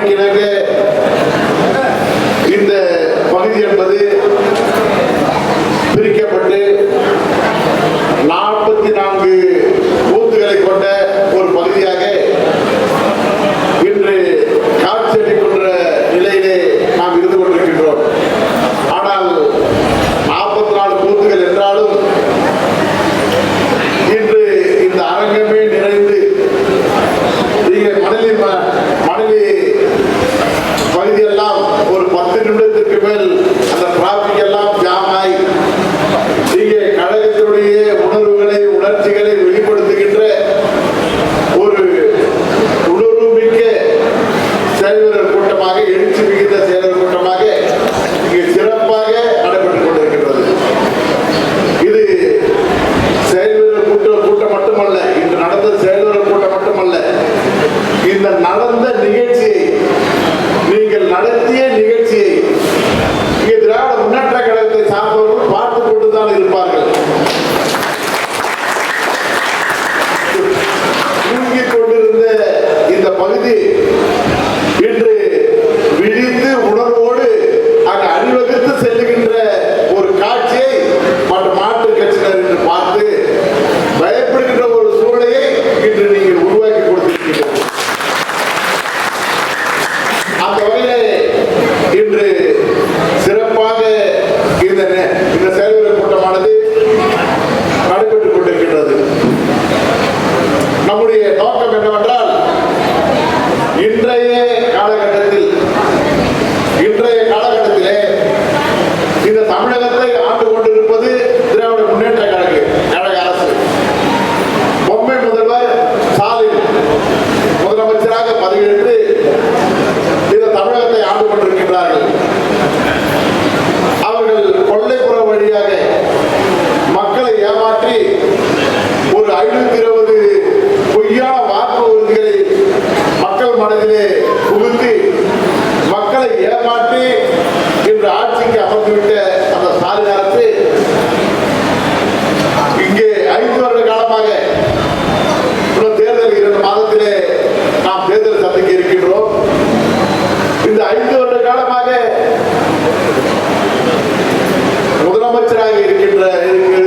முறைமைக்கிணங்க இந்த பகுதி என்பது பிரிக்கப்பட்டு 44 பூத்துகளை கொண்ட ஒரு பகுதியாக இன்று காட்சியளிக்கின்ற நிலையிலே நாம் இருந்து கொண்டிருக்கின்றோம். ஆனால் 44 பூத்துகள் என்றாலும் இன்று இந்த அரங்கமே நிறைந்து நீங்கள் மணலி பகுதியெல்லாம் ஒரு 10 நிமிடத்திற்கு மேல் அந்த டிராபிக் எல்லாம் ஜாம் ஆகி இங்கே கழகத்தினுடைய உணர்வுகளை உணர்ச்சிகளை வெளிப்படுத்துகின்ற ஒரு உணர்வு மிக்க செயல்வீரர் கூட்டமாக எழுச்சி மிகுந்த செயலர் கூட்டமாக இங்கே சிறப்பாக நடைபெற்றுக் கொண்டிருக்கின்றது. இது செயல்வீரர் கூட்டம் மட்டுமல்ல, இன்று நடந்த செயல்வீரர் கூட்டம் மட்டுமல்ல, இந்த நடந்த நிகழ்ச்சியை நீங்கள் நடத்திய நிகழ்ச்சியை இங்கே திராவிட முன்னேற்ற கழகத்தை சார்ந்தவர்கள் பார்த்துக் கொண்டுதான் இருப்பார்கள். தூங்கிக் கொண்டிருந்த இந்த பகுதி இன்று விழித்து உணர்வோடு அங்கு அணிவகுத்து செல்லுகின்ற ஒரு காட்சியை மாற்றுக் கட்சியினர் என்று பார்த்து பயப்படுகின்ற ஒரு சூழ்நிலையை இன்று நீங்கள் உருவாக்கி கொடுத்திருக்கிறீர்கள். அந்த வகையிலே இன்று சிறப்பாக இந்த செயல்வீரர் கூட்டமானது நடைபெற்றுக் கொண்டிருக்கின்றது. நம்முடைய நோக்கம் என்னவென்றால் இன்றைய காலகட்டத்திலே இந்த தமிழகத்தை ஆண்டு கொண்டிருப்பது திராவிட முன்னேற்ற கழக அரசு. பொம்மை முதல்வர் ஸ்டாலின் முதலமைச்சராக பதவியேற்று இந்த தமிழகத்தை ஆண்டு கொண்டிருக்கின்றார்கள். அவர்கள் கொல்லைப்புற வழியாக மக்களை ஏமாற்றி ஒரு 520 பொய்யான வாக்குறுதிகளை மக்கள் மனதிலே புகுத்தி மக்களை ஏமாற்றி இன்று ஆட்சிக்கு அமர்ந்துவிட்ட அந்த ஸ்டாலின் அரசு இங்கே 5 வருட காலமாக தேர்தல் 2 மாதத்திலே நாம் தேர்தல் சந்திக்க இருக்கின்றோம். இந்த 5 வருட காலமாக முதலமைச்சராக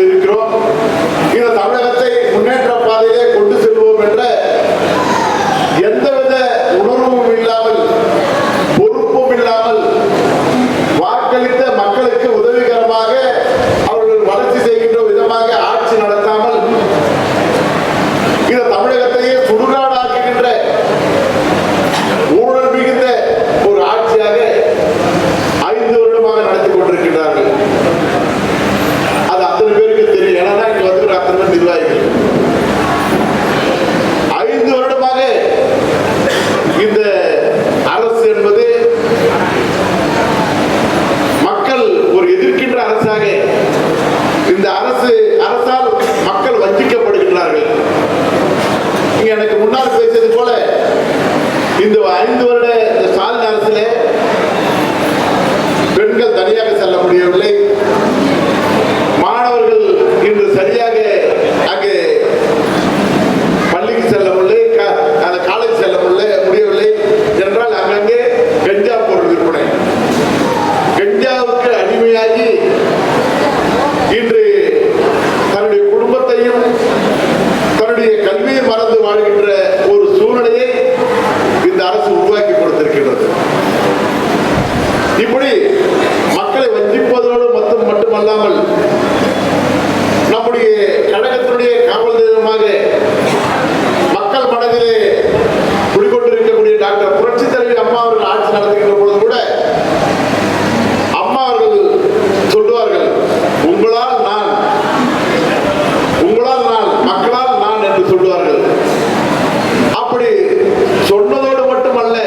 இருக்கிறோம். இந்த தமிழகத்தை முன்னேற்ற பாதையிலே கொண்டு செல்வோம் என்ற எந்தவித உணர்வும் இல்லாமல், பொறுப்பும் இல்லாமல், வாக்களித்த மக்களுக்கு உதவிகரமாக அவர்கள் வளர்ச்சி செய்கின்ற விதமாக ஆட்சி நடத்தாமல் இந்த தமிழகத்தையே சுடுகாடாக்குகின்ற ஊழல் மிகுந்த ஒரு ஆட்சியாக 5 வருடமாக நடத்தி கொண்டிருக்கிறார்கள். அது அத்தனை பேருக்கு தெரியும். ஏன்னா இங்க வந்து அத்தனை பேர் நிர்வாகிகள். 5 வருடமாக இந்த அரசு என்பது மக்கள் ஒரு எதிர்க்கின்ற அரசாக இந்த அரசால் மக்கள் வஞ்சிக்கப்படுகின்றார்கள். இங்க எனக்கு முன்னால் பேசியது போல இந்த 5 வருட ஸ்டாலின் அரசிலே பெண்கள் தனியாக செல்ல முடியவில்லை. மாணவர்கள் இன்று சரியாக அங்கு பள்ளிக்கு செல்ல முடியவில்லை, காலேஜ் செல்ல முடியவில்லை என்றால் அங்கங்கே கஞ்சா பொருள் விற்பனை, கஞ்சாவுக்கு அடிமையாகி இன்று தன்னுடைய குடும்பத்தையும் தன்னுடைய கல்வியை மறந்து வாழ்கின்ற ஒரு சூழ்நிலையை இந்த அரசு உருவாக்கி கொடுத்திருக்கிறது. இப்படி மக்களை வஞ்சிப்பதோடு மட்டுமல்லாமல் நம்முடைய கழகத்தினுடைய காவல் தெய்வமாக மக்கள் மனதிலே குடிக்கொண்டிருக்கக்கூடிய டாக்டர் புரட்சி தலைவி அம்மா அவர்கள் ஆட்சி நடத்துகின்ற பொழுது கூட அம்மா அவர்கள் சொல்லுவார்கள், உங்களால் நான், மக்களால் நான் என்று சொல்லுவார்கள். அப்படி சொன்னதோடு மட்டுமல்ல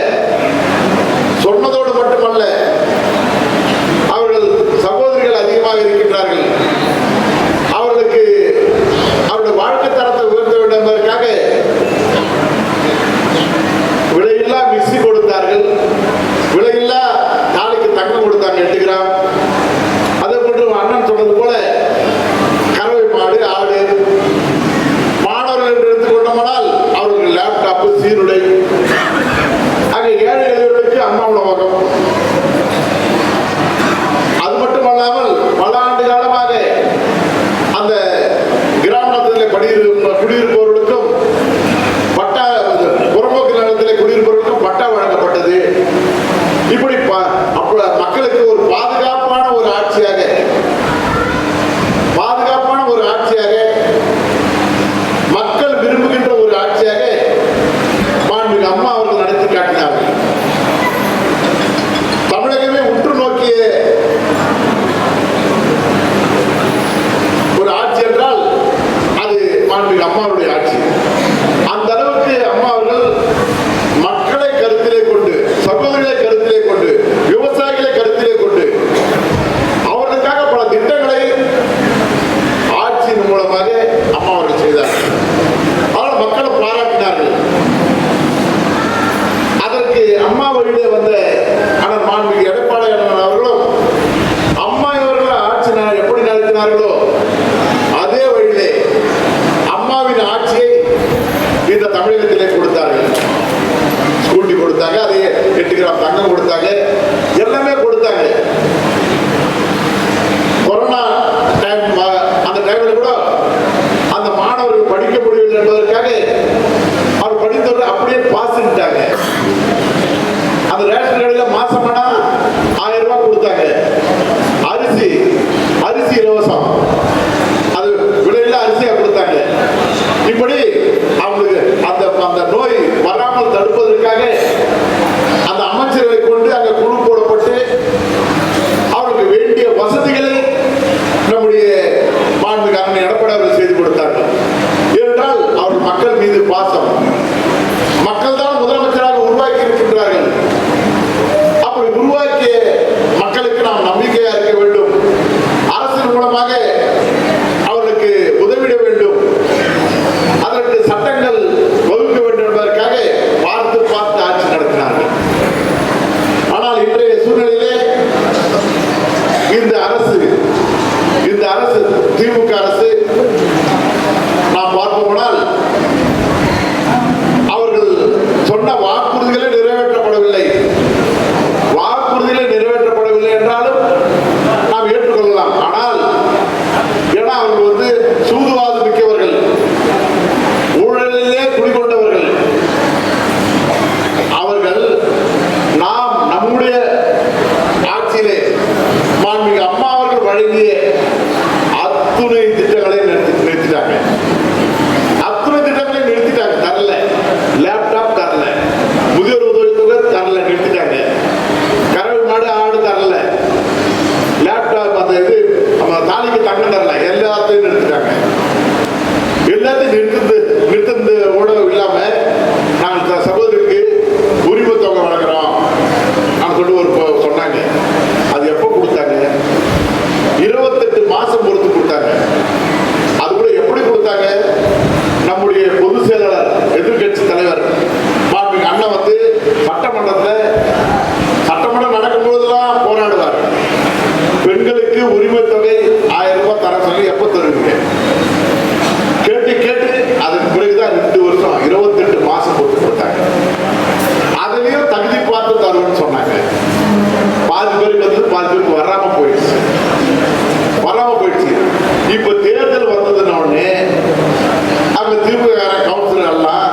பணம் கொடுத்தாங்க, எல்லாமே கொடுத்தாங்க. கொரோனா டைம், அந்த டைம்ல கூட அந்த மாணவர்கள் படிக்க முடியவில்லை என்பதற்காக அவர் படித்தவர்கள் அப்படியே பாஸ்ட்டாங்க. அந்த ரேஷன் கடையில் மாசம் 1000 ரூபாய் கொடுத்தாங்க. அரிசி இலவசம், அது விலையில அரிசியா கொடுத்தாங்க. இப்படி அவங்களுக்கு அந்த நோய் வராமல் தடுப்பதற்காக அந்த அமைச்சர்களை கொண்டு அங்க குழு போடப்பட்டு அவருக்கு வேண்டிய வசதிகளை நம்முடைய மாண்புமிகு எடப்பாடி அவர்கள் செய்து கொடுத்தார்கள். ஏனென்றால் அவர்கள் மக்கள் மீது பாசம், மக்கள் தான் முதலமைச்சராக உருவாக்கி இருக்கின்றார்கள். அப்படி உருவாக்கிய மக்களுக்கு நாம் நம்பிக்கையா இருக்க வேண்டும். அரசின் மூலமாக அவர்களுக்கு உதவிட வேண்டும், அதற்கு சட்டங்கள் வகுக்க வேண்டும் என்பதற்காக பார்த்து பார்த்து ஆட்சி நடத்தினார்கள். ஆனால் இன்றைய சூழ்நிலையிலே இந்த அரசு திமுக அரசு நாம் பார்ப்போமானால் அவர்கள் சொன்ன வாக்குறுதிகளை நிறைவேற்றப்படவில்லை. வாக்குறுதிகளை நிறைவேற்றப்படவில்லை என்றாலும் நாம் ஏற்றுக்கொள்ளலாம். ஆனால் ஏன்னா அவர்கள் சூதுவாது மிக்கவர்கள், ஊழலிலே குடிகொண்டவர்கள். அவர்கள் நாம் நம்முடைய ஆட்சியிலே மாண்புமிகு அம்மா அவர்கள் வழங்கிய அத்துணை திட்டங்களை நிறுத்திட்டாங்க. அத்துணை திட்டங்களை நிறுத்திட்டாங்க. தரல, லேப்டாப் தரல, முதியோர் உதவித்தொகை தரல, நிறுத்திட்டாங்க. கறவை மாடு ஆடு தரல, லேப்டாப் அந்த தாலிக்கு தங்கம் தரல, எல்லாத்தையும் நிறுத்திட்டாங்க. எல்லாத்தையும் நிறுத்தது ஊடகம் இல்லாம நாங்கள் சகோதரிக்கு உரிமை தொகை வழங்குறோம் சொல்லி சொன்னாங்க. அது எப்ப கொடுத்தாங்க? 28 மாசம் பொறுத்து கொடுத்தாங்க. அது கூட எப்படி கொடுத்தாங்க? நம்முடைய பொதுச் செயலாளர், எதிர்கட்சி தலைவர் மாண்புமிகு அண்ணன் சட்டமன்றம் நடக்கும் போதெல்லாம் போராடுவார். பெண்களுக்கு உரிமை தொகை 1000 ரூபாய் தர சொல்லி எப்ப தருவீங்க கேட்டு அதன் பிறகுதான் 2 வருஷம் 28 மாசம் போட்டு கொடுத்தாங்க. அதுலயும் தகுதி பார்த்து தருவோம்னு சொன்னாங்க. பாதி பேருக்கு பாதி பேருக்கு வராம போயிடுச்சு. இப்ப தேர்தல் வந்ததுன்னு உடனே அங்க திமுக கவுன்சிலர் எல்லாம்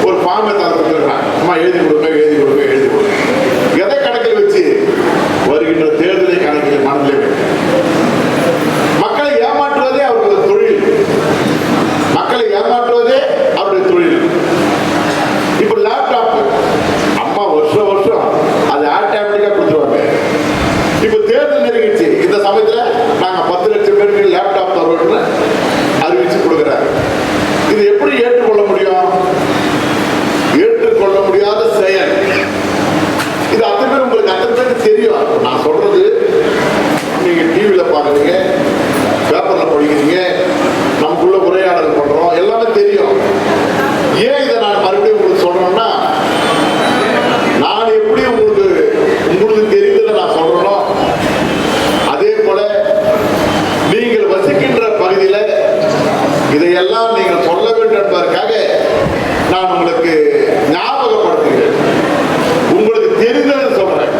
ஒரு ஃபார்மை தந்துருக்காங்க. அம்மா எழுதி கொடுங்க. எதை கணக்கில் வச்சு? வருகின்ற தேர்தலை கணக்கில் மனதில் வைக்க. மக்களை ஏமாற்றுவதே அவருடைய தொழில். இப்ப லேப்டாப் அம்மா வருஷம் அது ஆட்டோமேட்டிக்கா கொடுத்துருவாங்க. இப்ப தேர்தல் நெருங்கிடுச்சு. இந்த சமயத்துல நாங்க 10 லட்சம் பேருக்கு லேப்டாப் தருவோம்னு அறிவிச்சு கொடுக்குறாங்க. இது எப்படி ஏற்றுக்கொள்ள முடியும்? ஏற்றுக்கொள்ள முடியாத செயல். இது அத்தனை பேர் உங்களுக்கு அத்தனை பேருக்கு தெரியும். நான் சொல்றது நீங்க டிவியில பாக்குறீங்க, பேப்பர்ல படிக்கிறீங்க, நமக்குள்ள உரையாடல் பண்றோம், எல்லாமே தெரியும். ஏன் இதை நான் மறுபடியும் உங்களுக்கு சொல்றேன்னா, நான் எப்படி உங்களுக்கு தெரிந்ததை நான் சொல்றேனோ அதே போல நீங்கள் வசிக்கின்ற பகுதியில் இதையெல்லாம் நீங்கள் சொல்ல வேண்டும் என்பதற்காக நான் உங்களுக்கு ஞாபகப்படுத்துகிறேன். உங்களுக்கு தெரிந்ததை சொல்றேன்.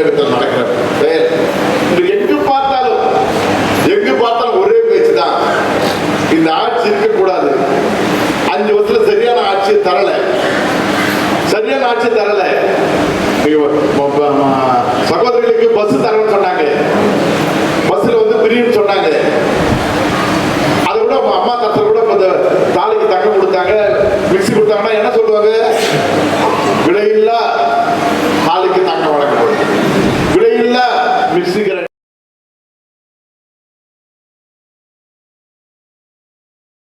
தமிழகத்தில் நடக்கிற செயல். இன்று எங்கு பார்த்தாலும் ஒரே பேச்சு தான். இந்த ஆட்சி இருக்கக்கூடாது. 5 வருஷத்துல சரியான ஆட்சி தரல. சகோதரிகளுக்கு பஸ் தரணும்னு சொன்னாங்க. பஸ்ல வந்து பிரியும் சொன்னாங்க. அதை விட அம்மா தரத்துல கூட தாலிக்கு தங்கம் கொடுத்தாங்க, மிக்சி கொடுத்தாங்கன்னா என்ன சொல்லுவாங்க?